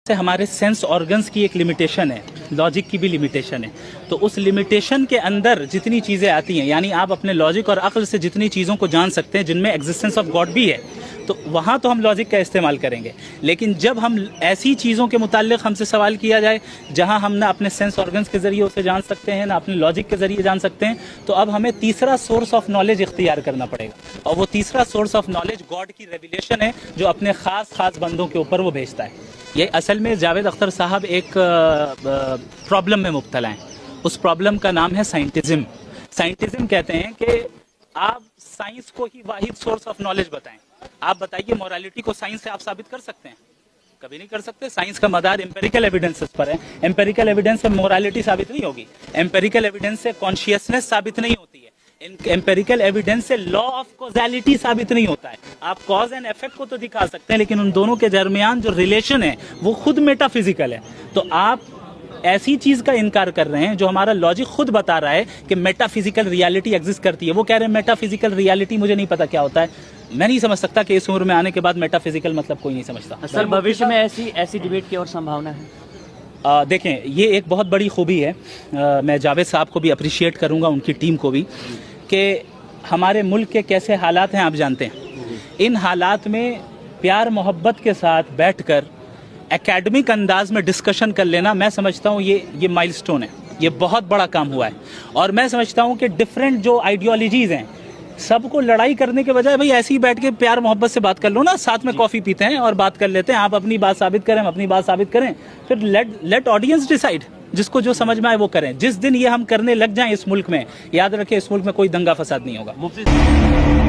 से हमारे sense organs की एक लिमिटेशन है, लॉजिक की भी लिमिटेशन है। तो उस लिमिटेशन के अंदर जितनी चीज़ें आती हैं, यानी आप अपने लॉजिक और अक्ल से जितनी चीज़ों को जान सकते हैं जिनमें एग्जिस्टेंस ऑफ गॉड भी है, तो वहाँ तो हम लॉजिक का इस्तेमाल करेंगे। लेकिन जब हम ऐसी चीज़ों के मुताल्लिक हमसे सवाल किया जाए जहाँ हम ना अपने सेंस ऑर्गन्स के ज़रिए उसे जान सकते हैं ना अपने लॉजिक के ज़रिए जान सकते हैं, तो अब हमें तीसरा सोर्स ऑफ नॉलेज इख्तियार करना पड़ेगा। और वो तीसरा सोर्स ऑफ नॉलेज गॉड की रेवलेशन है जो अपने ख़ास बंदों के ऊपर वो भेजता है। ये असल में जावेद अख्तर साहब एक प्रॉब्लम में मुब्तला हैं। उस प्रॉब्लम का नाम है साइंटिज्म। साइंटिज्म कहते हैं कि आप साइंस को ही वाहिद सोर्स ऑफ नॉलेज बताएं। आप बताइए मोरालिटी को साइंस से आप साबित कर सकते हैं? कभी नहीं कर सकते। साइंस का मदार एम्पेरिकल एविडेंसेस पर है। एम्पेरिकल एविडेंस से मोरालिटी साबित नहीं होगी। एम्पेरिकल एविडेंस से कॉन्शियसनेस साबित नहीं होती है। एम्पेरिकल एविडेंस से लॉ ऑफ कॉजेलिटी साबित नहीं होता है। आप कॉज एंड इफेक्ट को तो दिखा सकते हैं, लेकिन उन दोनों के दरमियान जो रिलेशन है वो खुद मेटाफिजिकल है। तो आप ऐसी चीज का इनकार कर रहे हैं जो हमारा लॉजिक खुद बता रहा है कि मेटाफिजिकल रियलिटी एग्जिस्ट करती है। वो कह रहे हैं मेटाफिजिकल रियलिटी मुझे नहीं पता क्या होता है। मैं नहीं समझ सकता कि इस उम्र में आने के बाद मेटाफिजिकल मतलब कोई नहीं समझता। सर, भविष्य में ऐसी डिबेट की और संभावना है? देखें, ये एक बहुत बड़ी खूबी है। मैं जावेद साहब को भी अप्रिशिएट करूंगा, उनकी टीम को भी, कि हमारे मुल्क के कैसे हालात हैं आप जानते हैं। इन हालात में प्यार मोहब्बत के साथ बैठकर एकेडमिक अंदाज में डिस्कशन कर लेना, मैं समझता हूँ ये माइलस्टोन है। ये बहुत बड़ा काम हुआ है। और मैं समझता हूँ कि डिफरेंट जो आइडियोलॉजीज हैं, सबको लड़ाई करने के बजाय भाई ऐसे ही बैठ के प्यार मोहब्बत से बात कर लो ना, साथ में कॉफ़ी पीते हैं और बात कर लेते हैं। आप अपनी बात साबित करें, हम अपनी बात साबित करें, फिर लेट ऑडियंस डिसाइड। जिसको जो समझ में आए वो करें। जिस दिन ये हम करने लग जाएं इस मुल्क में, याद रखें इस मुल्क में कोई दंगा फसाद नहीं होगा।